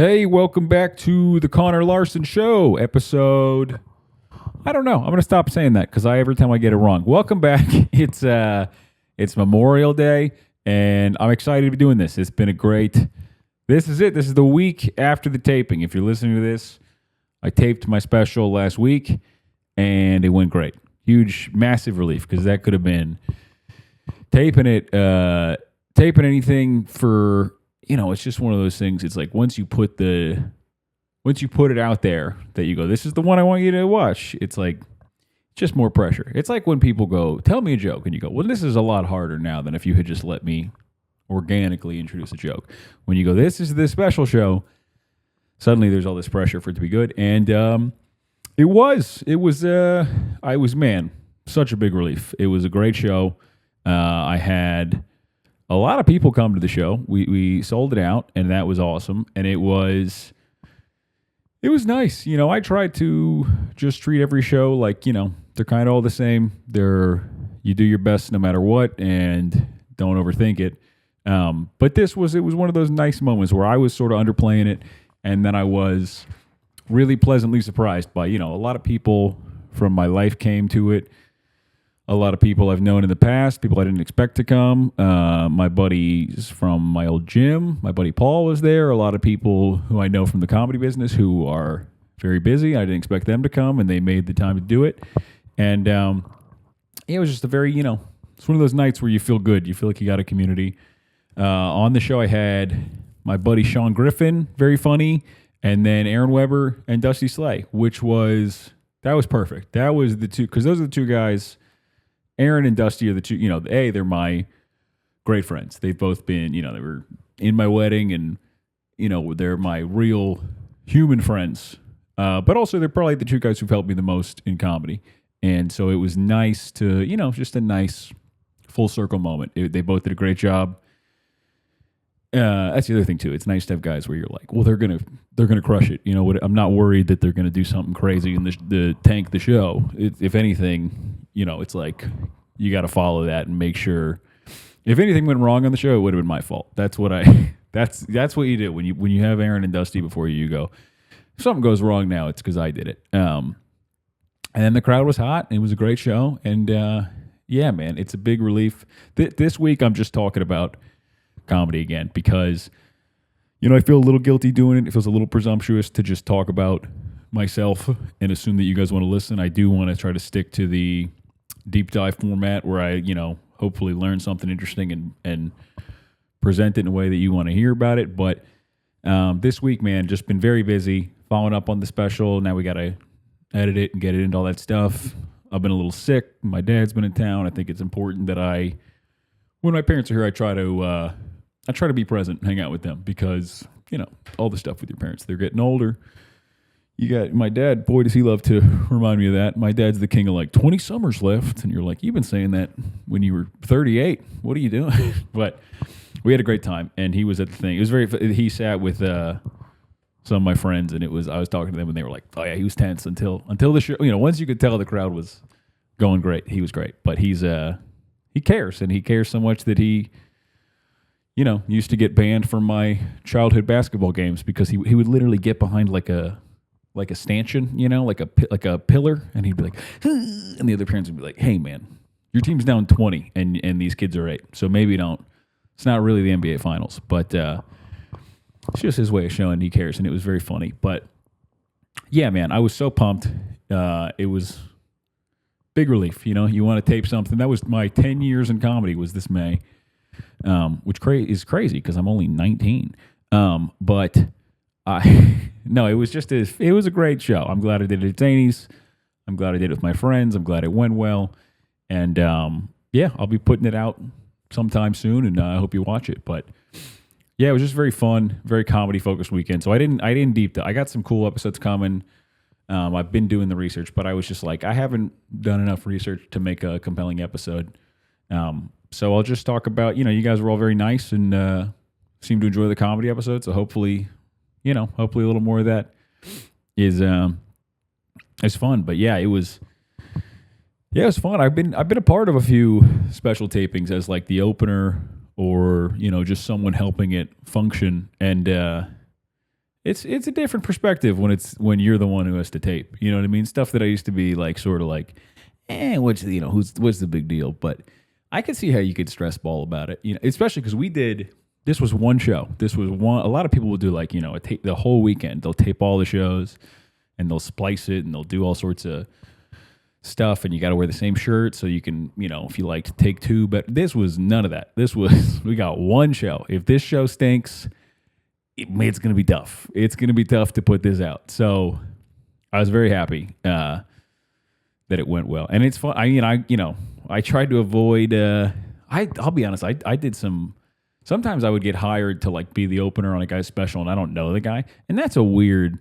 Hey, welcome back to the Connor Larsen Show, episode. I don't know. I'm going to stop saying that because every time I get it wrong. Welcome back. It's Memorial Day, and I'm excited to be doing this. It's been a great. This is it. This is the week after the taping. If you're listening to this, I taped my special last week, and it went great. Huge, massive relief because that could have been taping anything for. It's just one of those things. It's like once you put it out there that you go, this is the one I want you to watch. It's like just more pressure. It's like when people go, tell me a joke, and you go, well, this is a lot harder now than if you had just let me organically introduce a joke. When you go, this is the special show, suddenly there's all this pressure for it to be good, and it was such a big relief. It was a great show. I had a lot of people come to the show. We sold it out, and that was awesome. And it was nice. I tried to just treat every show like, they're kind of all the same. You do your best no matter what, and don't overthink it. But it was one of those nice moments where I was sort of underplaying it, and then I was really pleasantly surprised by, a lot of people from my life came to it. A lot of people I've known in the past, people I didn't expect to come. My buddies from my old gym, my buddy Paul was there. A lot of people who I know from the comedy business who are very busy. I didn't expect them to come, and they made the time to do it. And it was just a very, it's one of those nights where you feel good. You feel like you got a community. On the show, I had my buddy Sean Griffin, very funny, and then Aaron Weber and Dusty Slay, that was perfect. That was the two, because those are the two guys. Aaron and Dusty are the two, they're my great friends. They've both been, they were in my wedding, and, they're my real human friends. But also they're probably the two guys who've helped me the most in comedy. And so it was nice to, just a nice full circle moment. They both did a great job. That's the other thing too. It's nice to have guys where you're like, well, they're gonna crush it. I'm not worried that they're gonna do something crazy and the tank the show. If anything, it's like you got to follow that and make sure. If anything went wrong on the show, it would have been my fault. That's what that's what you do when you have Aaron and Dusty before you go. If something goes wrong now, it's because I did it. And then the crowd was hot. It was a great show, and yeah, man, it's a big relief. This week, I'm just talking about comedy again because I feel a little guilty doing it. It feels a little presumptuous to just talk about myself and assume that you guys want to listen. I do want to try to stick to the deep dive format where I hopefully learn something interesting and present it in a way that you want to hear about it. But this week, man, just been very busy following up on the special. Now we got to edit it and get it into all that stuff. I've been a little sick. My dad's been in town. I think it's important that when my parents are here, I try to be present and hang out with them because, all the stuff with your parents, they're getting older. You got my dad, boy, does he love to remind me of that. My dad's the king of 20 summers left. And you're like, you've been saying that when you were 38. What are you doing? But we had a great time. And he was at the thing. It was he sat with some of my friends, and I was talking to them, and they were like, oh yeah, he was tense until the show. Once you could tell the crowd was going great, he was great. But he cares, and he cares so much that he, used to get banned from my childhood basketball games because he would literally get behind like a stanchion, like a pillar, and he'd be like, and the other parents would be like, hey man, your team's down 20 and these kids are 8, so maybe don't. It's not really the NBA finals, but it's just his way of showing he cares, and it was very funny. But yeah, man, I was so pumped. It was big relief. You want to tape something. That was my 10 years in comedy was this May, which is crazy because I'm only 19. But no, it was it was a great show. I'm glad I did it at Zany's. I'm glad I did it with my friends. I'm glad it went well. And yeah, I'll be putting it out sometime soon, and I hope you watch it. But yeah, it was just very fun, very comedy focused weekend. So I didn't deep dive. I got some cool episodes coming. I've been doing the research, but I was just like, I haven't done enough research to make a compelling episode. So I'll just talk about, you guys were all very nice and seem to enjoy the comedy episode. So hopefully a little more of that is fun. But yeah, it was fun. I've been a part of a few special tapings as like the opener or, just someone helping it function. And it's a different perspective when you're the one who has to tape. You know what I mean? Stuff that I used to be like sort of like, what's what's the big deal? But I could see how you could stress ball about it. Especially because this was one show. This was one. A lot of people will do like a tape the whole weekend. They'll tape all the shows and they'll splice it and they'll do all sorts of stuff, and you got to wear the same shirt so you can, if you like, take two. But this was none of that. This was, we got one show. If this show stinks, it's going to be tough. It's going to be tough to put this out. So I was very happy that it went well. And it's fun. I tried to avoid, I'll be honest, I did sometimes I would get hired to like be the opener on a guy's special and I don't know the guy. And that's a weird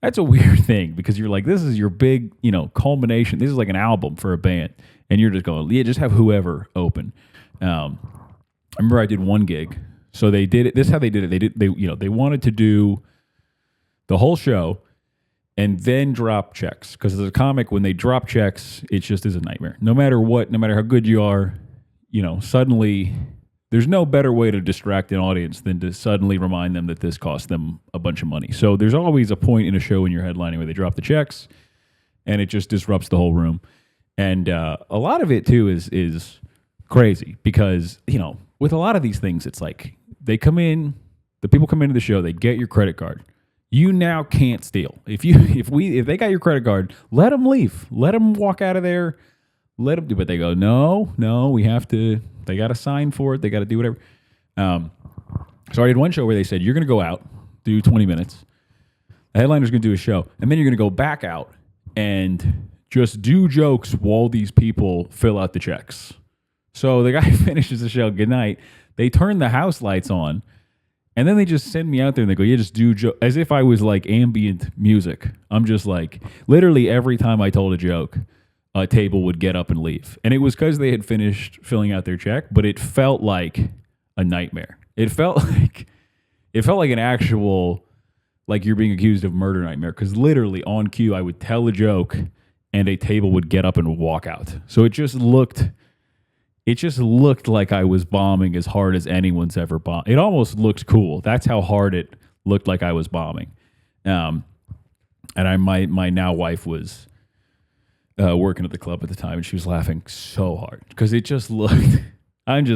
thing because you're like, this is your big, culmination. This is like an album for a band. And you're just going, just have whoever open. I remember I did one gig. So they did it. This is how they did it. They wanted to do the whole show and then drop checks. Because as a comic, when they drop checks, it just is a nightmare. No matter what, no matter how good you are, suddenly there's no better way to distract an audience than to suddenly remind them that this cost them a bunch of money. So there's always a point in a show when you're headlining where they drop the checks and it just disrupts the whole room. And a lot of it too is crazy because, with a lot of these things, it's like the people come into the show, they get your credit card. You now can't steal. If they got your credit card, let them leave. Let them walk out of there. Let them do, but they go, no, we have to. They got to sign for it. They got to do whatever. So I did one show where they said, you're going to go out, do 20 minutes. The headliner's going to do a show. And then you're going to go back out and just do jokes while these people fill out the checks. So the guy finishes the show, good night. They turn the house lights on. And then they just send me out there and they go, just do joke. As if I was like ambient music. I'm just like, literally every time I told a joke, a table would get up and leave. And it was because they had finished filling out their check, but it felt like a nightmare. It felt like an actual, like you're being accused of murder nightmare. Because literally on cue, I would tell a joke and a table would get up and walk out. So it just looked like I was bombing as hard as anyone's ever bombed. It almost looked cool. That's how hard it looked like I was bombing. And my now wife was working at the club at the time, and she was laughing so hard because it just looked. And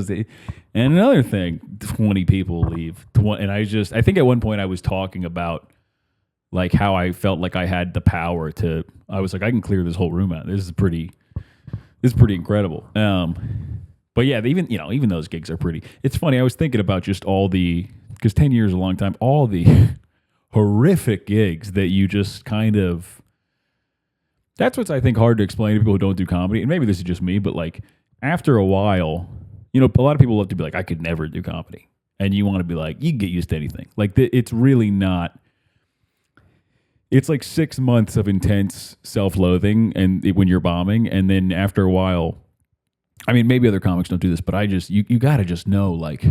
another thing, 20 people leave, and I think at one point I was talking about like how I felt like I had the power to. I was like, I can clear this whole room out. This is pretty incredible. But yeah, even those gigs are pretty. It's funny. I was thinking about just because 10 years is a long time. All the horrific gigs that you just kind of. That's what's, I think, hard to explain to people who don't do comedy. And maybe this is just me, but like after a while, a lot of people love to be like, I could never do comedy. And you want to be like, you can get used to anything. Like it's really not. It's like 6 months of intense self-loathing and when you're bombing. And then after a while, I mean, maybe other comics don't do this, but you got to just know like,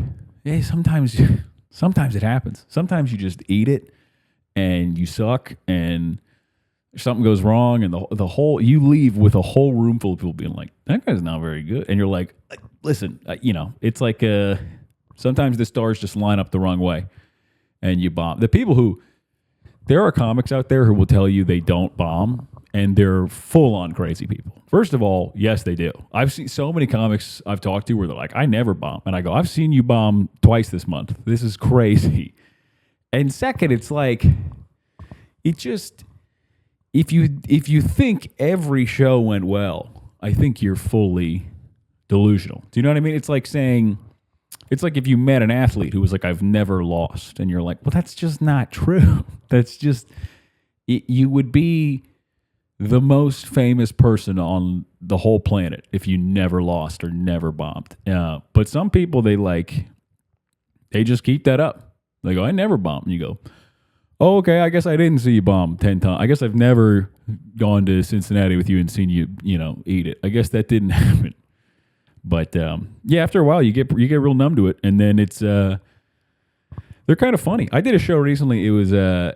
hey, sometimes it happens. Sometimes you just eat it and you suck and something goes wrong and you leave with a whole room full of people being like, that guy's not very good. And you're like, listen, it's like sometimes the stars just line up the wrong way and you bomb. There are comics out there who will tell you they don't bomb and they're full on crazy people. First of all, yes, they do. I've seen so many comics I've talked to where they're like, I never bomb. And I go, I've seen you bomb twice this month. This is crazy. And second, it's like, it just... If you think every show went well, I think you're fully delusional. Do you know what I mean? It's like if you met an athlete who was like, I've never lost, and you're like, well, that's just not true. That's just you would be the most famous person on the whole planet if you never lost or never bombed. But some people they just keep that up. They go, I never bombed. And you go, oh, okay, I guess I didn't see you bomb 10 times. I guess I've never gone to Cincinnati with you and seen you, eat it. I guess that didn't happen. But yeah, after a while, you get real numb to it, and then it's they're kind of funny. I did a show recently. It was I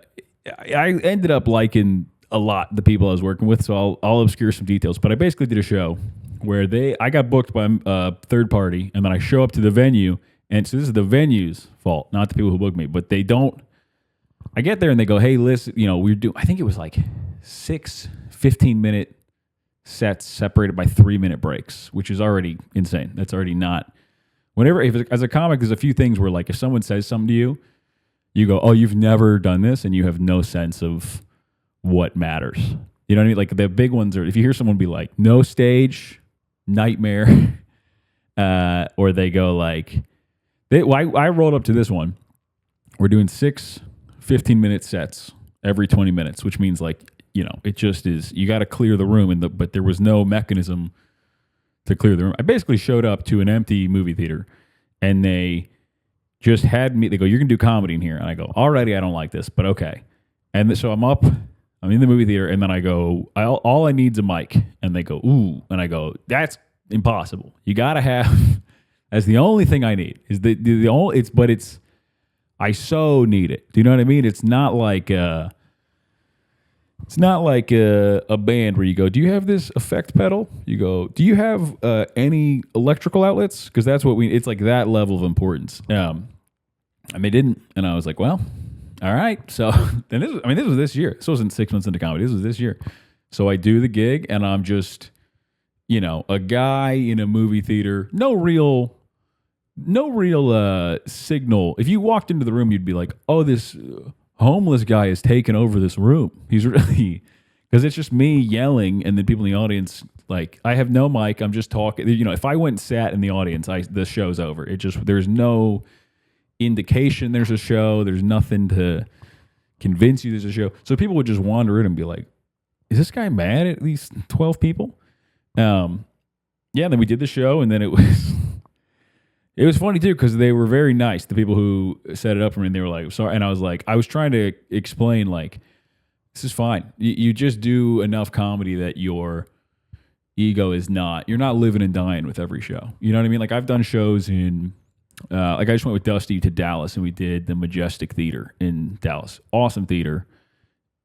ended up liking a lot the people I was working with, so I'll obscure some details. But I basically did a show where I got booked by a third party, and then I show up to the venue, and so this is the venue's fault, not the people who booked me. But they don't. I get there and they go, hey, listen, we're doing, I think it was like 6 15-minute sets separated by 3-minute breaks, which is already insane. That's already not, as a comic, there's a few things where like if someone says something to you, you go, oh, you've never done this, and you have no sense of what matters. You know what I mean? Like the big ones are, if you hear someone be like, no stage, nightmare, or they go like, I rolled up to this one. We're doing 6 15-minute sets every 20 minutes, which means like, it just is, you got to clear the room, but there was no mechanism to clear the room. I basically showed up to an empty movie theater, and they just had me, they go, you're going to do comedy in here. And I go, already I don't like this, but okay. And so I'm in the movie theater, and then I go, all I need is a mic. And they go, ooh. And I go, that's impossible. You got to have, that's the only thing I need. Is the only, I so need it. Do you know what I mean? It's not like a band where you go, do you have this effect pedal? You go, do you have any electrical outlets? Because that's what it's like that level of importance. And they didn't. And I was like, well, all right. So then this was this year. This wasn't 6 months into comedy. This was this year. So I do the gig, and I'm just, a guy in a movie theater. No real signal. If you walked into the room, you'd be like, oh, this homeless guy has taken over this room. He's really, because it's just me yelling, and then people in the audience, like, I have no mic. I'm just talking. If I went and sat in the audience, the show's over. There's no indication there's a show. There's nothing to convince you there's a show. So people would just wander in and be like, is this guy mad at these 12 people? And then we did the show, and then it was funny too, because they were very nice. The people who set it up for me, and they were like, sorry. And I was like, I was trying to explain, like, this is fine. You just do enough comedy that your ego is not, you're not living and dying with every show. You know what I mean? Like, I've done shows in, like I just went with Dusty to Dallas, and we did the Majestic Theater in Dallas. Awesome theater.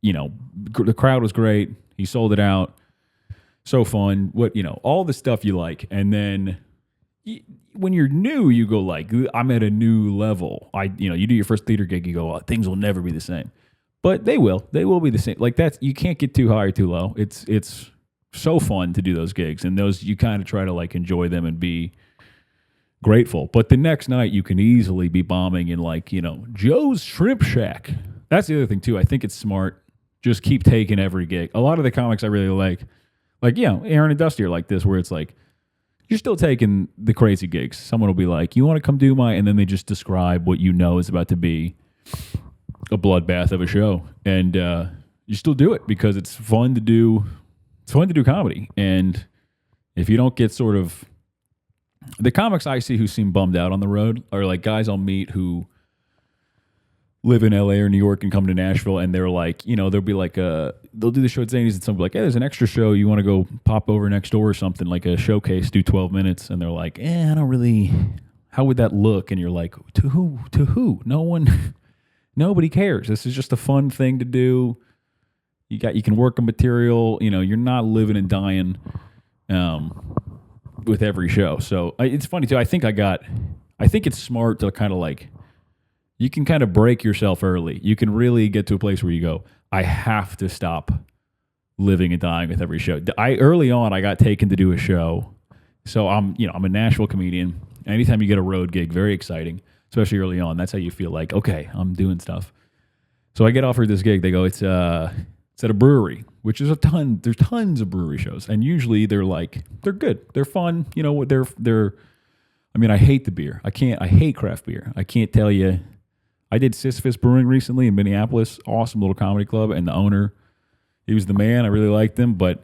The crowd was great. He sold it out. So fun. All the stuff you like. And then when you're new, you go like, I'm at a new level. You do your first theater gig, you go, oh, things will never be the same. But they will be the same. Like, that's, you can't get too high or too low. It's so fun to do those gigs, and those, you kind of try to like enjoy them and be grateful. But the next night you can easily be bombing in like, Joe's Shrimp Shack. That's the other thing too. I think it's smart. Just keep taking every gig. A lot of the comics I really like, Aaron and Dusty are like this, where it's like, you're still taking the crazy gigs. Someone will be like, you want to come do and then they just describe what is about to be a bloodbath of a show. And you still do it because it's fun to do. It's fun to do comedy. And if you don't get sort of, the comics I see who seem bummed out on the road are like guys I'll meet who live in LA or New York and come to Nashville, and they're like, they'll be like, they'll do the show at Zany's, and someone will be like, hey, there's an extra show. You want to go pop over next door or something, like a showcase, do 12 minutes. And they're like, I don't really, how would that look? And you're like, to who? To who? No one, nobody cares. This is just a fun thing to do. You can work a material, you're not living and dying with every show. So it's funny too. I think it's smart to kind of like, you can kind of break yourself early. You can really get to a place where you go, I have to stop living and dying with every show. Early on, I got taken to do a show. So I'm a Nashville comedian. Anytime you get a road gig, very exciting, especially early on. That's how you feel like, okay, I'm doing stuff. So I get offered this gig. They go, it's at a brewery, which is there's tons of brewery shows. And usually they're good. They're fun. I hate the beer. I hate craft beer. I can't tell you. I did Sisyphus Brewing recently in Minneapolis. Awesome little comedy club. And the owner, he was the man. I really liked him. But,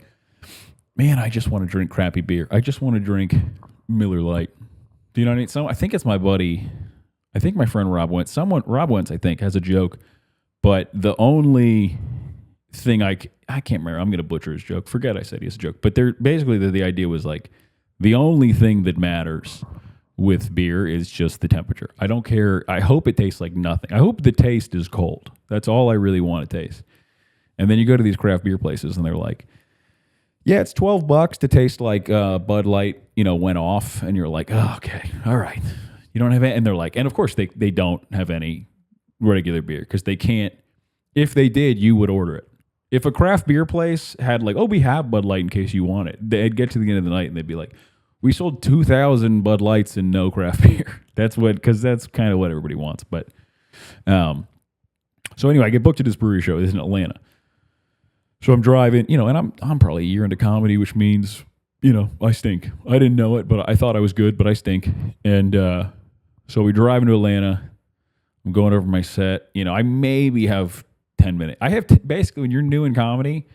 man, I just want to drink crappy beer. I just want to drink Miller Lite. Do you know what I mean? So I think it's my buddy. I think my friend Rob Wentz. Rob Wentz, I think, has a joke. But the only thing I can't remember. I'm going to butcher his joke. Forget I said he has a joke. But basically the idea was like, the only thing that matters with beer is just the temperature. I don't care. I hope it tastes like nothing. I hope the taste is cold. That's all I really want to taste. And then you go to these craft beer places and they're like, yeah, it's $12 to taste like Bud Light, went off. And you're like, oh, okay, all right. You don't have any. And they're like, and of course they don't have any regular beer because they can't. If they did, you would order it. If a craft beer place had like, oh, we have Bud Light in case you want it, they'd get to the end of the night and they'd be like, we sold 2,000 Bud Lights and no craft beer. Because that's kind of what everybody wants. But, so anyway, I get booked to this brewery show. This is in Atlanta. So I'm driving, and I'm probably a year into comedy, which means, I stink. I didn't know it, but I thought I was good, but I stink. And so we drive into Atlanta. I'm going over my set. I maybe have 10 minutes. I have basically, when you're new in comedy,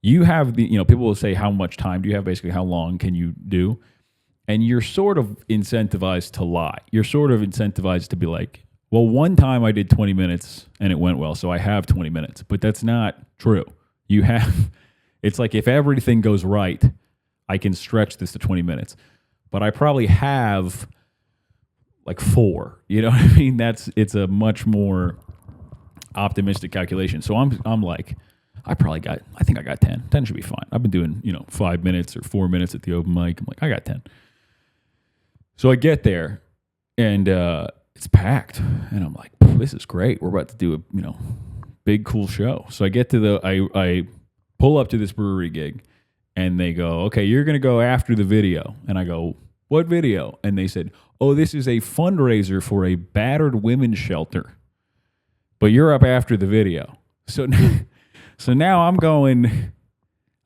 you have people will say, how much time do you have? Basically, how long can you do? And you're sort of incentivized to lie. You're sort of incentivized to be like, well, one time I did 20 minutes and it went well, so I have 20 minutes. But that's not true. It's like if everything goes right, I can stretch this to 20 minutes. But I probably have like 4. You know what I mean? It's a much more optimistic calculation. So I'm like, I think I got 10. 10 should be fine. I've been doing, 5 minutes or 4 minutes at the open mic. I'm like, I got 10. So I get there and it's packed. And I'm like, this is great. We're about to do a, big cool show. So I get to I pull up to this brewery gig and they go, okay, you're going to go after the video. And I go, what video? And they said, oh, this is a fundraiser for a battered women's shelter. But you're up after the video. So now I'm going,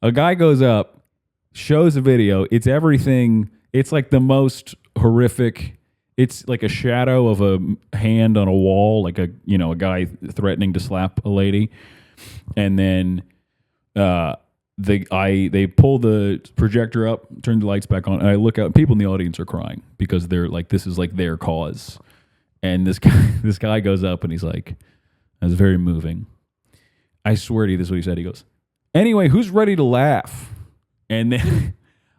a guy goes up, shows a video. It's everything. It's like the most horrific. It's like a shadow of a hand on a wall, like a guy threatening to slap a lady. And then they pull the projector up, turn the lights back on, and I look out, and people in the audience are crying because they're like, this is like their cause. And this guy goes up and he's like, that's very moving. I swear to you, this is what he said. He goes, anyway, who's ready to laugh? And then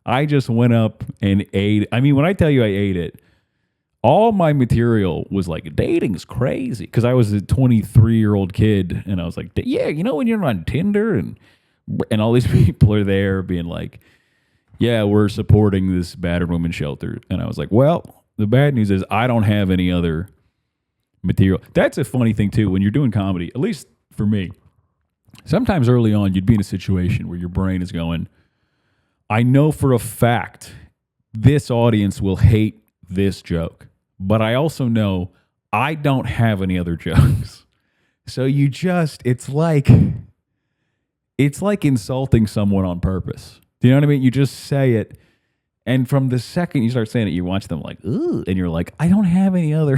I just went up and ate. I mean, when I tell you I ate it, all my material was like, dating is crazy. Because I was a 23-year-old kid, and I was like, yeah, when you're on Tinder, and all these people are there being like, yeah, we're supporting this battered women's shelter. And I was like, well, the bad news is I don't have any other material. That's a funny thing, too, when you're doing comedy, at least for me. Sometimes early on, you'd be in a situation where your brain is going, I know for a fact this audience will hate this joke, but I also know I don't have any other jokes. So it's like insulting someone on purpose. Do you know what I mean? You just say it, and from the second you start saying it, you watch them like, ooh, and you're like, I don't have any other.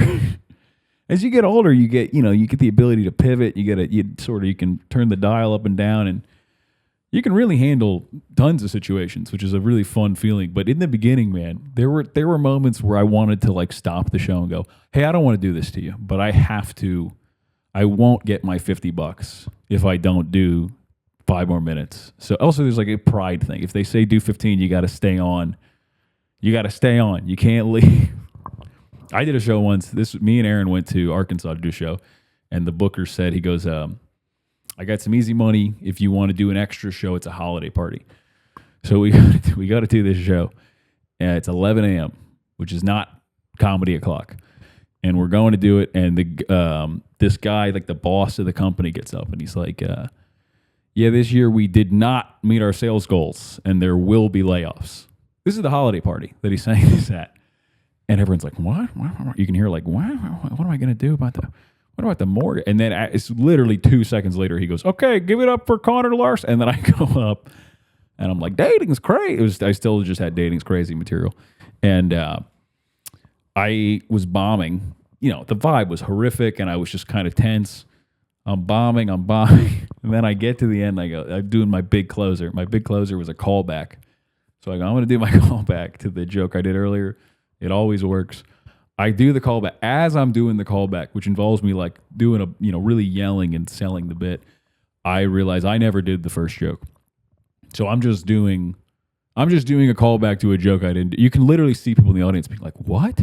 As you get older, you get the ability to pivot. You can turn the dial up and down, and you can really handle tons of situations, which is a really fun feeling. But in the beginning, man, there were moments where I wanted to like stop the show and go, hey, I don't want to do this to you, but I have to. I won't get my $50 if I don't do 5 more minutes. So also there's like a pride thing. If they say do 15, you got to stay on. You got to stay on. You can't leave. I did a show once. Me and Aaron went to Arkansas to do a show, and the booker said, he goes, I got some easy money. If you want to do an extra show, it's a holiday party. So we got to do this show. And it's 11 a.m., which is not comedy o'clock. And we're going to do it. And this guy, like the boss of the company, gets up and he's like, yeah, this year we did not meet our sales goals and there will be layoffs. This is the holiday party that he's saying this at. And everyone's like, what? You can hear like, what am I going to do about what about the mortgage? And then it's literally 2 seconds later, he goes, okay, give it up for Connor Larsen. And then I go up and I'm like, dating's crazy. I still just had dating's crazy material. And I was bombing. The vibe was horrific and I was just kind of tense. I'm bombing. And then I get to the end. I'm doing my big closer. My big closer was a callback. So I go, I'm going to do my callback to the joke I did earlier. It always works. I do the callback. As I'm doing the callback, which involves me like doing really yelling and selling the bit, I realize I never did the first joke. So I'm just doing a callback to a joke I didn't do. You can literally see people in the audience being like, what?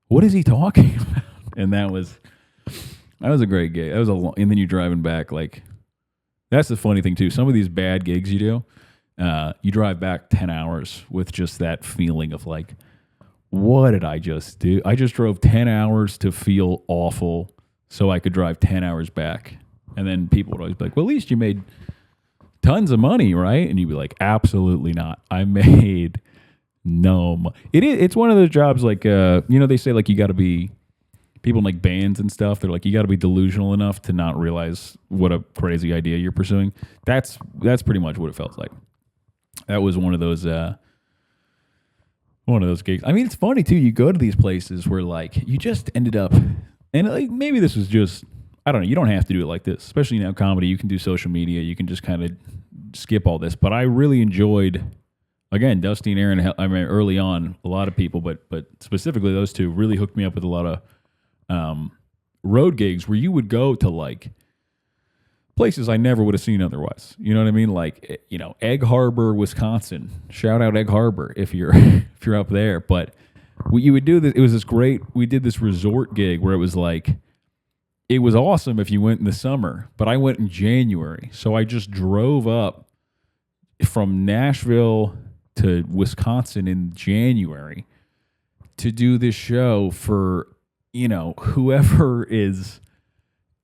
What is he talking about? And that was a great gig. That was and then you're driving back. Like, that's the funny thing too. Some of these bad gigs you do, you drive back 10 hours with just that feeling of like, what did I just do? I just drove 10 hours to feel awful so I could drive 10 hours back And then people would always be like, well, at least you made tons of money, right? And you'd be like, absolutely not. I made no money. It's one of those jobs like, they say like you got to be, people in like bands and stuff, they're like, you got to be delusional enough to not realize what a crazy idea you're pursuing. That's pretty much what it felt like. That was one of those gigs. I mean, it's funny too. You go to these places where like you just ended up, and like maybe this was just, I don't know. You don't have to do it like this, especially now comedy. You can do social media. You can just kind of skip all this. But I really enjoyed, again, Dusty and Aaron. I mean, early on, a lot of people, but specifically those two really hooked me up with a lot of road gigs where you would go to like places I never would have seen otherwise. You know what I mean? Like, Egg Harbor, Wisconsin. Shout out Egg Harbor if you're if you're up there. But you would do this. It was this great. We did this resort gig where it was like, it was awesome if you went in the summer, but I went in January. So I just drove up from Nashville to Wisconsin in January to do this show for, whoever is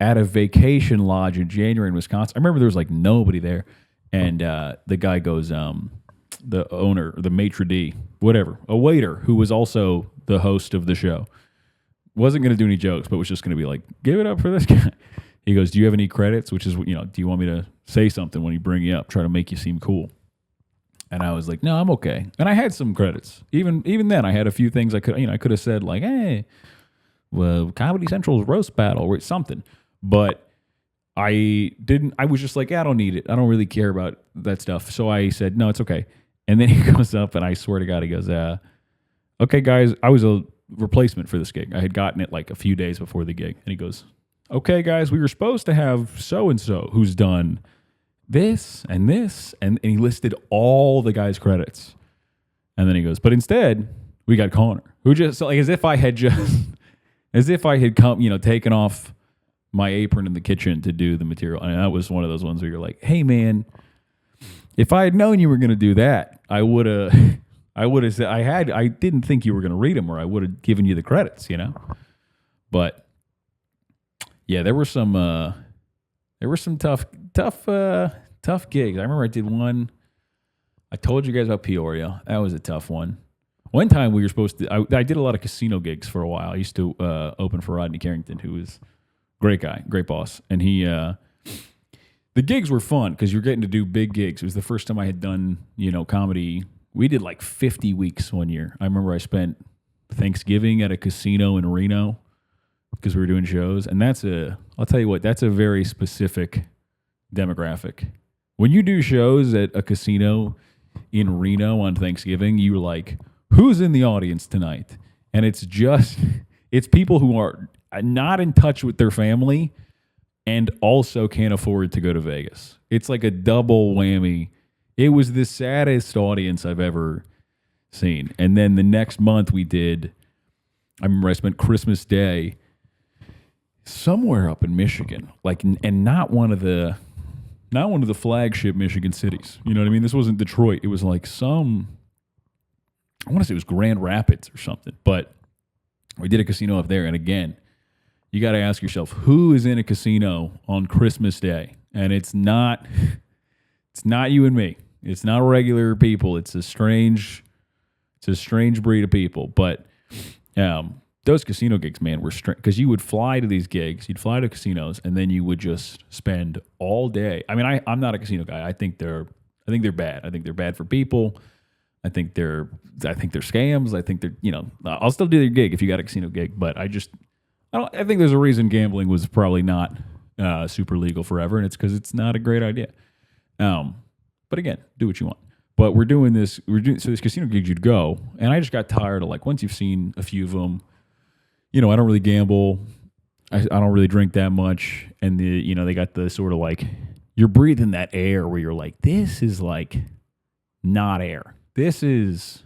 at a vacation lodge in January in Wisconsin. I remember there was like nobody there. And the guy goes, the owner, the maitre d', whatever, a waiter who was also the host of the show, wasn't going to do any jokes, but was just going to be like, give it up for this guy. He goes, do you have any credits? Which is, do you want me to say something when you bring you up, try to make you seem cool? And I was like, no, I'm okay. And I had some credits. Even then, I had a few things I could have said like, hey, well, Comedy Central's roast battle or something. But I didn't. I was just like, I don't need it. I don't really care about that stuff. So I said, no, it's okay. And then he goes up, and I swear to God, he goes, okay, guys, I was a replacement for this gig. I had gotten it like a few days before the gig. And he goes, okay, guys, we were supposed to have so-and-so who's done this and this. And he listed all the guys' credits. And then he goes, but instead, we got Connor, who just, like, as if I had come, taken off my apron in the kitchen to do the material. And that was one of those ones where you're like, hey, man, if I had known you were going to do that, I would have said, I didn't think you were going to read them, or I would have given you the credits, But yeah, there were some tough gigs. I remember I did one. I told you guys about Peoria. That was a tough one. One time we were supposed to, I did a lot of casino gigs for a while. I used to open for Rodney Carrington, who was a great guy, great boss. And the gigs were fun because you're getting to do big gigs. It was the first time I had done, comedy. We did like 50 weeks one year. I remember I spent Thanksgiving at a casino in Reno because we were doing shows. And I'll tell you what, that's a very specific demographic. When you do shows at a casino in Reno on Thanksgiving, you're like, who's in the audience tonight? And it's people who are not in touch with their family and also can't afford to go to Vegas. It's like a double whammy. It was the saddest audience I've ever seen. And then the next month I remember I spent Christmas Day somewhere up in Michigan, like, and not one of the flagship Michigan cities. You know what I mean? This wasn't Detroit. It was like I want to say it was Grand Rapids or something. But we did a casino up there. And again, you got to ask yourself, who is in a casino on Christmas Day? And it's not you and me. It's not regular people. It's a strange breed of people. But those casino gigs, man, were strange because you would fly to these gigs, you'd fly to casinos, and then you would just spend all day. I mean, I'm not a casino guy. I think they're bad. I think they're bad for people. I think they're scams. I think they're, I'll still do your gig if you got a casino gig, but I think there's a reason gambling was probably not super legal forever, and it's because it's not a great idea. But again, do what you want. But so this casino gigs you'd go, and I just got tired of, like, once you've seen a few of them, I don't really gamble. I don't really drink that much. And they got the sort of like, you're breathing that air where you're like, this is like not air. This is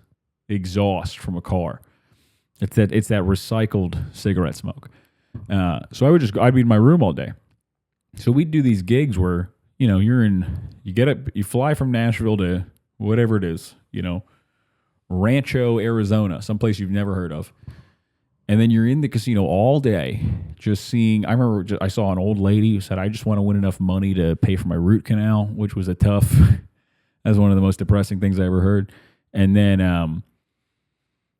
exhaust from a car. It's that recycled cigarette smoke. So I'd be in my room all day. So we'd do these gigs where, you fly from Nashville to whatever it is, Rancho, Arizona, someplace you've never heard of. And then you're in the casino all day, just seeing. I remember I saw an old lady who said, "I just want to win enough money to pay for my root canal," which was a tough. That's one of the most depressing things I ever heard. And then,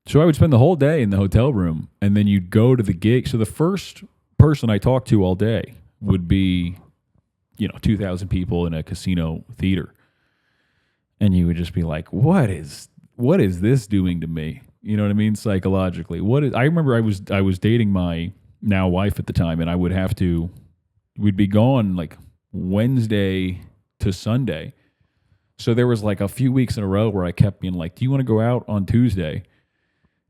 so I would spend the whole day in the hotel room, and then you'd go to the gig. So the first person I talked to all day would be, 2,000 people in a casino theater, and you would just be like, "What is this doing to me?" You know what I mean? Psychologically. I remember I was dating my now wife at the time, and we'd be gone like Wednesday to Sunday. So there was like a few weeks in a row where I kept being like, "Do you want to go out on Tuesday?"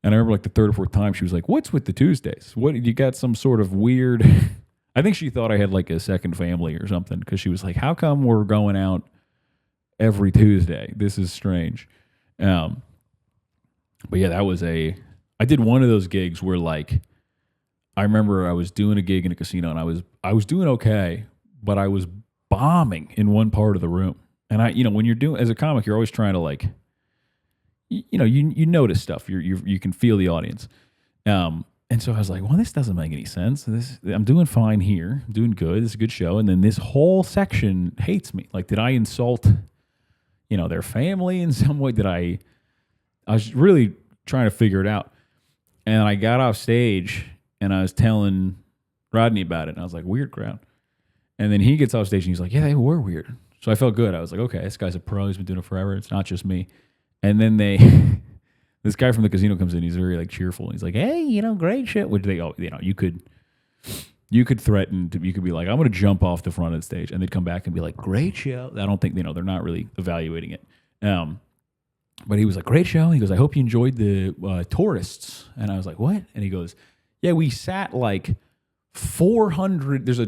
And I remember like the third or fourth time she was like, "What's with the Tuesdays? What, you got some sort of weird..." I think she thought I had like a second family or something, because she was like, "How come we're going out every Tuesday? This is strange." But yeah, I did one of those gigs where like, I remember I was doing a gig in a casino, and I was doing okay, but I was bombing in one part of the room. And when you're doing, as a comic, you're always trying to like, you notice stuff. You can feel the audience. And so I was like, well, this doesn't make any sense. I'm doing fine here. I'm doing good. This is a good show. And then this whole section hates me. Like, did I insult, their family in some way? I was really trying to figure it out. And I got off stage, and I was telling Rodney about it. And I was like, weird crowd. And then he gets off stage, and he's like, yeah, they were weird. So I felt good. I was like, okay, this guy's a pro. He's been doing it forever. It's not just me. And then this guy from the casino comes in. He's very like cheerful. He's like, hey, great shit. Which you could threaten to, you could be like, I'm going to jump off the front of the stage, and they'd come back and be like, great show. I don't think, they're not really evaluating it. But he was like, great show. He goes, I hope you enjoyed the tourists. And I was like, what? And he goes, yeah, we sat like 400. There's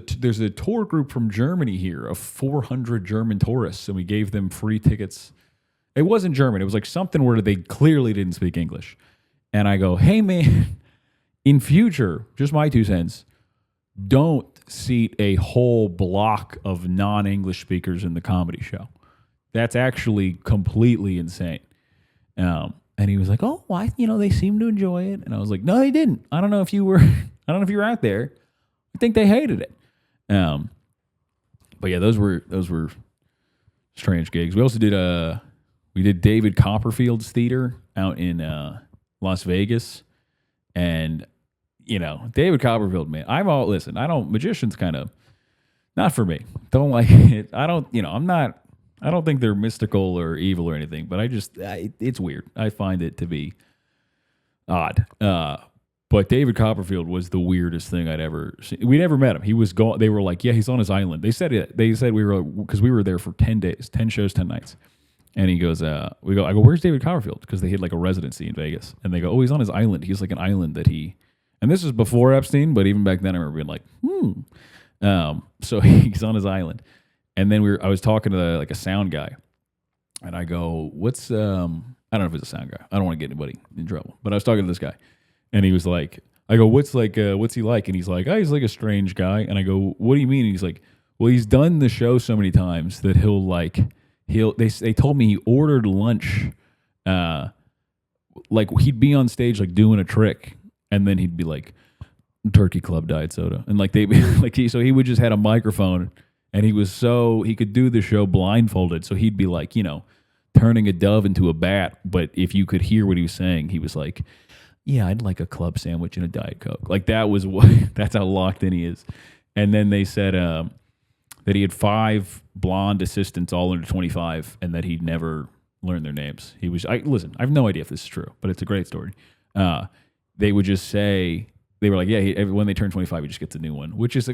a tour group from Germany here of 400 German tourists, and we gave them free tickets. It wasn't German. It was like something where they clearly didn't speak English. And I go, hey man, in future, just my 2 cents, don't seat a whole block of non-English speakers in the comedy show. That's actually completely insane. And he was like, oh, why? They seem to enjoy it. And I was like, no, they didn't. I don't know if you were out there. I think they hated it. But yeah, those were strange gigs. We also did David Copperfield's theater out in Las Vegas. And, David Copperfield, man, magicians kind of, not for me. Don't like it. I don't think they're mystical or evil or anything, but it's weird. I find it to be odd. But David Copperfield was the weirdest thing I'd ever seen. We never met him. He was gone. They were like, yeah, he's on his island. They said because we were there for 10 days, 10 shows, 10 nights. And he goes, I go, where's David Copperfield? Because they had like a residency in Vegas. And they go, oh, he's on his island. He's like an island and this was before Epstein, but even back then I remember being like, so he's on his island. And then I was talking to like a sound guy, and I go, what's, I don't know if it's a sound guy. I don't want to get anybody in trouble, but I was talking to this guy, and he was like, I go, what's he like? And he's like, oh, he's like a strange guy. And I go, what do you mean? And he's like, well, he's done the show so many times that they told me he ordered lunch, like he'd be on stage, like doing a trick. And then he'd be like, Turkey Club Diet Soda. And like so he would just had a microphone, and he could do the show blindfolded. So he'd be like, turning a dove into a bat. But if you could hear what he was saying, he was like, yeah, I'd like a club sandwich and a Diet Coke. Like that's how locked in he is. And then they said that he had 5 blonde assistants, all under 25, and that he'd never learned their names. Listen, I have no idea if this is true, but it's a great story. They would just say, they were like, yeah, when they turn 25, he just gets a new one, which is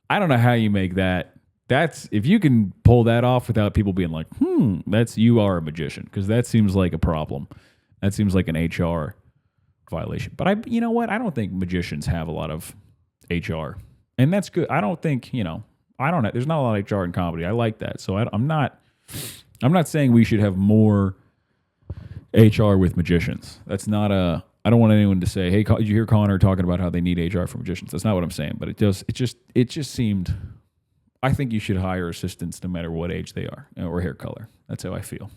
I don't know how you make that. If you can pull that off without people being like, you are a magician, because that seems like a problem. That seems like an HR violation. But you know what? I don't think magicians have a lot of HR, and that's good. I don't think, there's not a lot of HR in comedy. I like that. So I'm not saying we should have more HR with magicians. That's not I don't want anyone to say, hey, did you hear Connor talking about how they need HR for magicians? That's not what I'm saying, but it just seemed, I think you should hire assistants no matter what age they are or hair color. That's how I feel.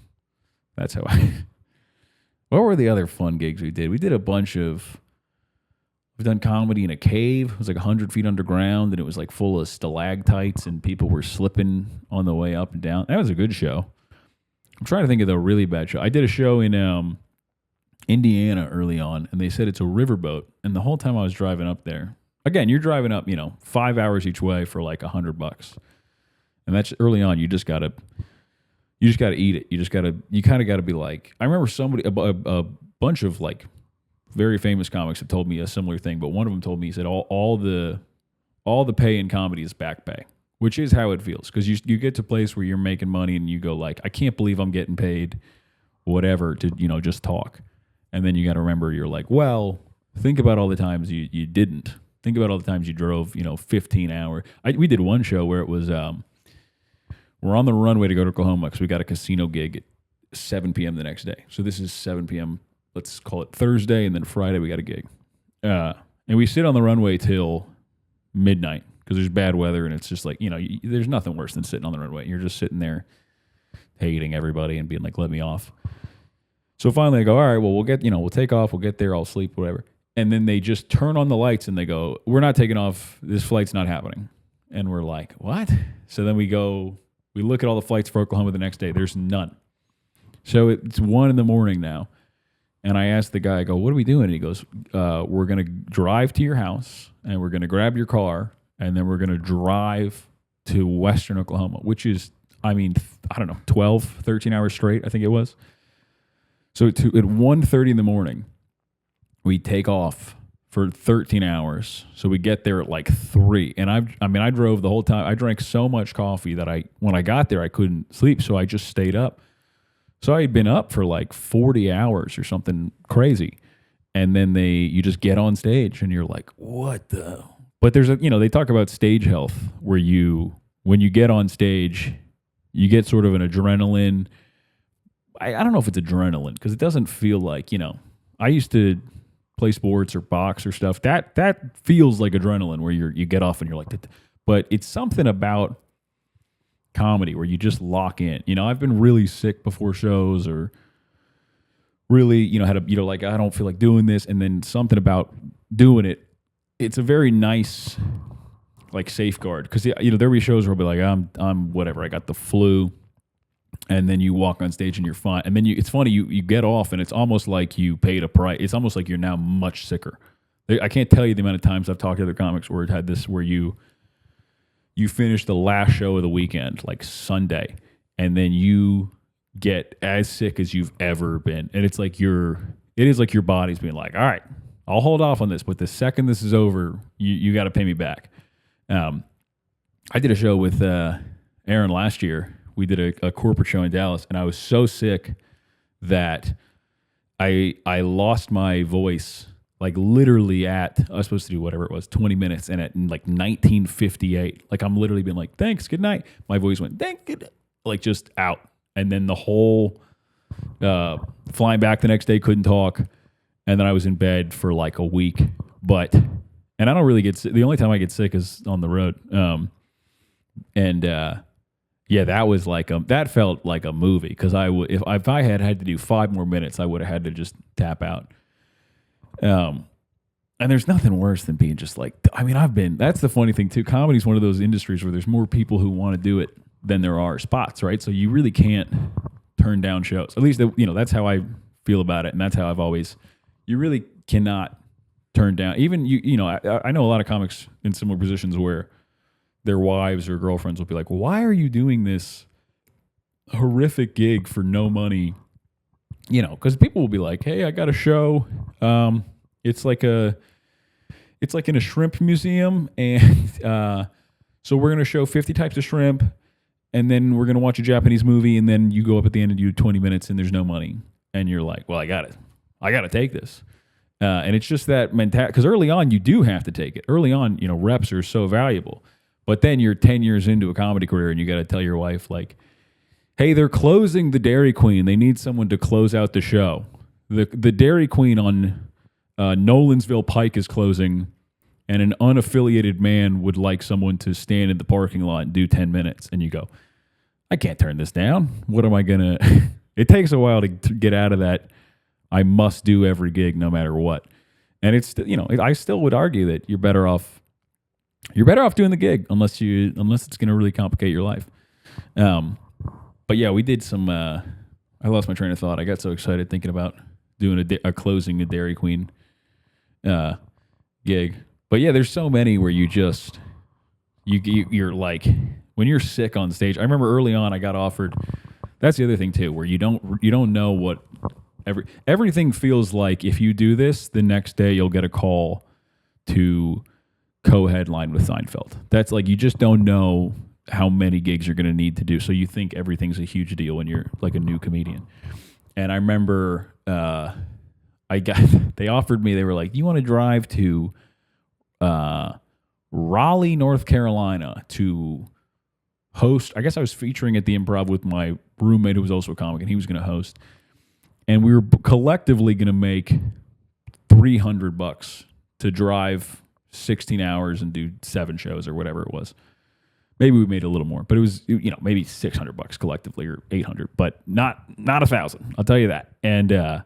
What were the other fun gigs we did? We did a bunch of I've done comedy in a cave. It was like 100 feet underground, and it was like full of stalactites, and people were slipping on the way up and down. That was a good show. I'm trying to think of the really bad show. I did a show in Indiana early on, and they said it's a riverboat. And the whole time I was driving up there, again, you're driving up, 5 hours each way for like $100, and that's early on. You just gotta eat it. You kind of gotta be like. I remember a bunch of like very famous comics have told me a similar thing, but one of them told me, he said all the pay in comedy is back pay, which is how it feels, because you get to a place where you're making money and you go like, I can't believe I'm getting paid whatever to just talk, and then you got to remember, you're like, well, think about all the times you didn't. Think about all the times you drove 15 hours. We did one show where it was we're on the runway to go to Oklahoma because we got a casino gig at 7 p.m. the next day. So this is 7 p.m. Let's call it Thursday, and then Friday we got a gig. And we sit on the runway till midnight because there's bad weather, and it's just like, there's nothing worse than sitting on the runway. You're just sitting there hating everybody and being like, let me off. So finally I go, all right, well, we'll take off. We'll get there. I'll sleep, whatever. And then they just turn on the lights and they go, we're not taking off. This flight's not happening. And we're like, what? So then we look at all the flights for Oklahoma the next day. There's none. So it's 1 a.m. now. And I asked the guy, I go, what are we doing? And he goes, we're going to drive to your house, and we're going to grab your car, and then we're going to drive to western Oklahoma, which is, I don't know, 12, 13 hours straight, I think it was. So at 1:30 in the morning, we take off for 13 hours. So we get there at like 3. And I drove the whole time. I drank so much coffee that when I got there, I couldn't sleep. So I just stayed up. So I had been up for like 40 hours or something crazy. And then you just get on stage and you're like, what the? But there's they talk about stage health where when you get on stage, you get sort of an adrenaline. I don't know if it's adrenaline because it doesn't feel like, I used to play sports or box or stuff. That feels like adrenaline where you get off and you're like, but it's something about comedy where you just lock in. I've been really sick before shows, or really, had a, like, I don't feel like doing this. And then something about doing it, it's a very nice, like, safeguard. Cause there'll be shows where I'll be like, I'm whatever. I got the flu. And then you walk on stage and you're fine. And then it's funny, you get off and it's almost like you paid a price. It's almost like you're now much sicker. I can't tell you the amount of times I've talked to other comics where it had this, where you finish the last show of the weekend, like Sunday, and then you get as sick as you've ever been. And it's like it is like your body's being like, all right, I'll hold off on this, but the second this is over, you got to pay me back. I did a show with Aaron last year. We did a corporate show in Dallas, and I was so sick that I lost my voice, like literally I was supposed to do whatever it was, 20 minutes, and at like 19:58, like I'm literally being like, thanks, good night. My voice went, thank you, like just out. And then the whole flying back the next day, couldn't talk. And then I was in bed for like a week. And I don't really get sick. The only time I get sick is on the road. Yeah, that was like that felt like a movie, because if I had to do 5 more minutes, I would have had to just tap out. And there's nothing worse than being just like, that's the funny thing too. Comedy is one of those industries where there's more people who want to do it than there are spots, right? So you really can't turn down shows. At least, that's how I feel about it. And that's how you really cannot turn down. Even, I know a lot of comics in similar positions where their wives or girlfriends will be like, why are you doing this horrific gig for no money? Because people will be like, hey, I got a show. It's like in a shrimp museum. And so we're going to show 50 types of shrimp. And then we're going to watch a Japanese movie. And then you go up at the end and do 20 minutes and there's no money. And you're like, well, I got to take this. And it's just that mentality. Because early on, you do have to take it. Early on, reps are so valuable. But then you're 10 years into a comedy career and you got to tell your wife, like, hey, they're closing the Dairy Queen. They need someone to close out the show. The Dairy Queen on Nolensville Pike is closing, and an unaffiliated man would like someone to stand in the parking lot and do 10 minutes. And you go, I can't turn this down. What am I going to... It takes a while to get out of that. I must do every gig no matter what. And it's, I still would argue that you're better off doing the gig unless it's going to really complicate your life. But yeah, we did some, I lost my train of thought. I got so excited thinking about doing a closing a Dairy Queen gig. But yeah, there's so many where you're like, when you're sick on stage. I remember early on I got offered, that's the other thing too, where you don't know what everything feels like. If you do this, the next day you'll get a call to co-headline with Seinfeld. That's like, you just don't know how many gigs you're going to need to do. So you think everything's a huge deal when you're like a new comedian. And I remember they offered me, they were like, you want to drive to Raleigh, North Carolina to host. I guess I was featuring at the Improv with my roommate who was also a comic, and he was going to host. And we were collectively going to make $300 to drive 16 hours and do 7 shows or whatever it was. Maybe we made a little more, but it was, maybe $600 collectively or $800, but not $1,000. I'll tell you that. And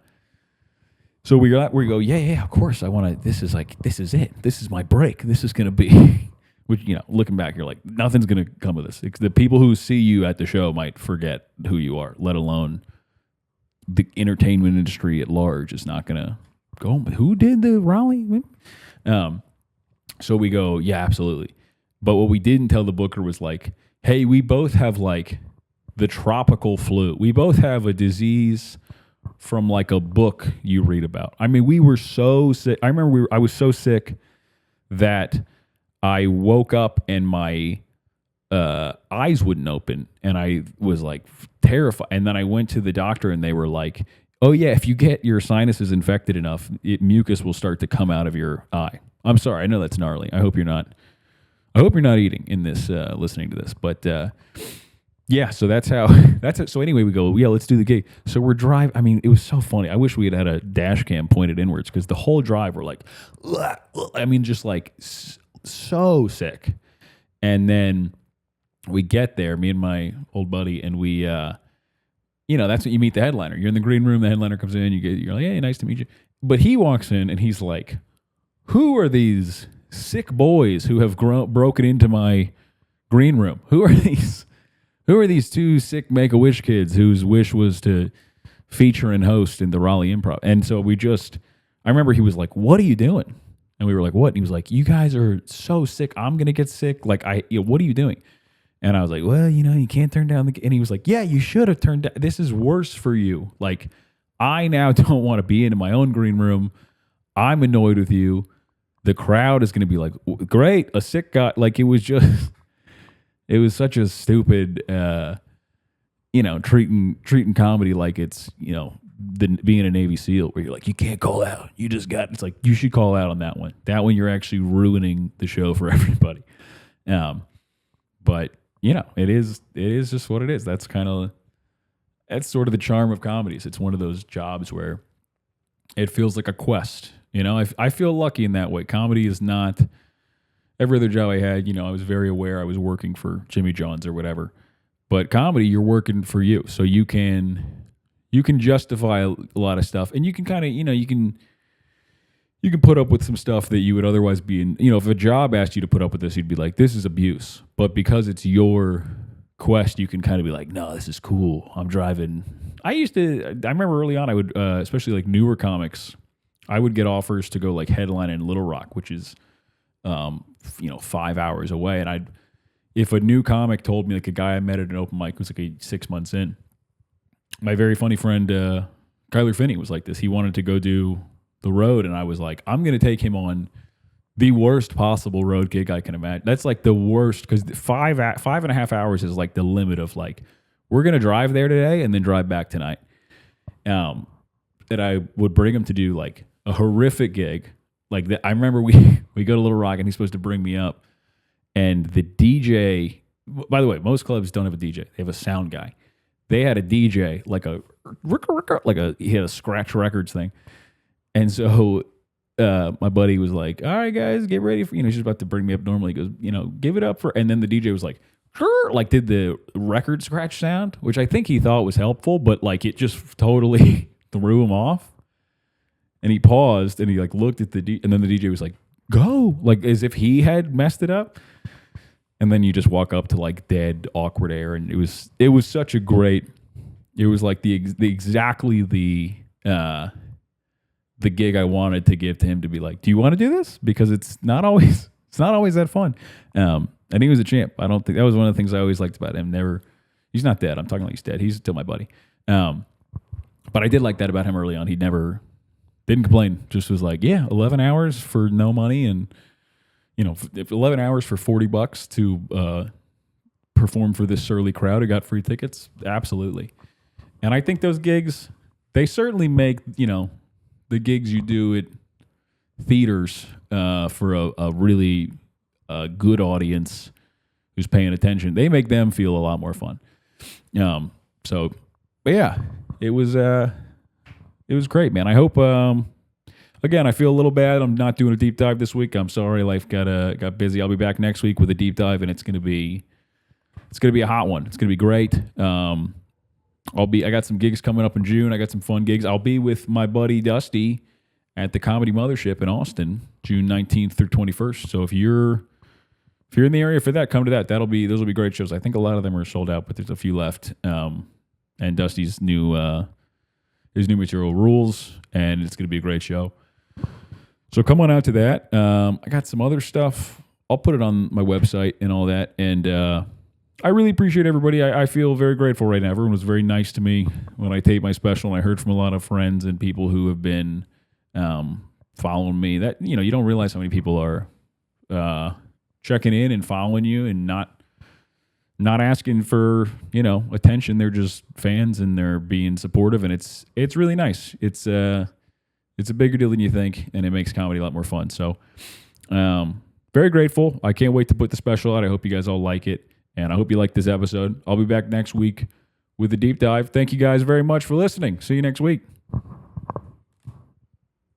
so we go, yeah, of course I want to. This is it. This is my break. This is going to be, which, looking back, you're like, nothing's going to come of this. The people who see you at the show might forget who you are, let alone the entertainment industry at large is not going to go, who did the Raleigh? So we go, yeah, absolutely. But what we didn't tell the booker was like, hey, we both have like the tropical flu. We both have a disease from like a book you read about. I mean, we were so sick. I remember I was so sick that I woke up and my eyes wouldn't open, and I was like terrified. And then I went to the doctor, and they were like, oh yeah, if you get your sinuses infected enough, mucus will start to come out of your eye. I'm sorry, I know that's gnarly. I hope you're not eating in this, listening to this. But yeah, so that's it. So anyway, we go, yeah, let's do the gig. So we're driving. I mean, it was so funny. I wish we had a dash cam pointed inwards, because the whole drive we're like, ugh, ugh. I mean, just like so sick. And then we get there, me and my old buddy, and we, that's when you meet the headliner. You're in the green room. The headliner comes in. You're like, hey, nice to meet you. But he walks in and he's like, who are these sick boys who have broken into my green room? Who are these 2 sick Make-A-Wish kids whose wish was to feature and host in the Raleigh Improv? And so I remember he was like, what are you doing? And we were like, what? And he was like, you guys are so sick. I'm going to get sick. Like, what are you doing? And I was like, well, you can't turn down and he was like, yeah, you should have turned down. This is worse for you. Like, I now don't want to be in my own green room. I'm annoyed with you. The crowd is going to be like, great, a sick guy. Like, it was such a stupid, treating comedy like it's, being a Navy SEAL, where you're like, you can't call out. It's like, you should call out on that one. That one, you're actually ruining the show for everybody. But it is just what it is. That's sort of the charm of comedies. It's one of those jobs where it feels like a quest. I feel lucky in that way. Comedy is not every other job I had. I was very aware I was working for Jimmy John's or whatever. But comedy, you're working for you, so you can justify a lot of stuff, and you can kind of you can put up with some stuff that you would otherwise be in. If a job asked you to put up with this, you'd be like, this is abuse. But because it's your quest, you can kind of be like, no, this is cool. I'm driving. I remember early on, I would, especially like newer comics, I would get offers to go like headline in Little Rock, which is, 5 hours away. And if a new comic told me, like a guy I met at an open mic was like 6 months in, my very funny friend, Kyler Finney was like this. He wanted to go do the road. And I was like, I'm going to take him on the worst possible road gig I can imagine. That's like the worst, because 5.5 hours is like the limit of like, we're going to drive there today and then drive back tonight. And I would bring him to do like a horrific gig. Like I remember we go to Little Rock and he's supposed to bring me up, and the DJ, by the way, most clubs don't have a DJ. They have a sound guy. They had a DJ, he had a scratch records thing. And so my buddy was like, all right, guys, get ready for, he's about to bring me up normally. He goes, give it up for, and then the DJ was like, like did the record scratch sound, which I think he thought was helpful, but like it just totally threw him off. And he paused and he like looked at and then the DJ was like, go, like as if he had messed it up. And then you just walk up to like dead awkward air. And it was such a great, it was like exactly the gig I wanted to give to him, to be like, do you want to do this? Because it's not always that fun. And he was a champ. I don't think that was one of the things I always liked about him. He's not dead. I'm talking like he's dead. He's still my buddy. But I did like that about him early on. He never didn't complain. Just was like, yeah, 11 hours for no money. And, if 11 hours for $40 to perform for this surly crowd who got free tickets, absolutely. And I think those gigs, they certainly make, the gigs you do at theaters for a really good audience who's paying attention, they make them feel a lot more fun. But yeah, it was great, man. I hope, again, I feel a little bad. I'm not doing a deep dive this week. I'm sorry. Life got busy. I'll be back next week with a deep dive, and it's going to be a hot one. It's going to be great. I got some gigs coming up in June. I got some fun gigs. I'll be with my buddy Dusty at the Comedy Mothership in Austin, June 19th through 21st. So if you're in the area for that, come to that. Those will be great shows. I think a lot of them are sold out, but there's a few left. And Dusty's new material rules, and it's going to be a great show. So come on out to that. I got some other stuff. I'll put it on my website and all that. And I really appreciate everybody. I feel very grateful right now. Everyone was very nice to me when I taped my special, and I heard from a lot of friends and people who have been following me. That you don't realize how many people are checking in and following you and not asking for attention. They're just fans and they're being supportive, and it's really nice. It's a bigger deal than you think, and it makes comedy a lot more fun. So very grateful. I can't wait to put the special out. I hope you guys all like it, and I hope you like this episode. I'll be back next week with a deep dive. Thank you guys very much for listening. See you next week.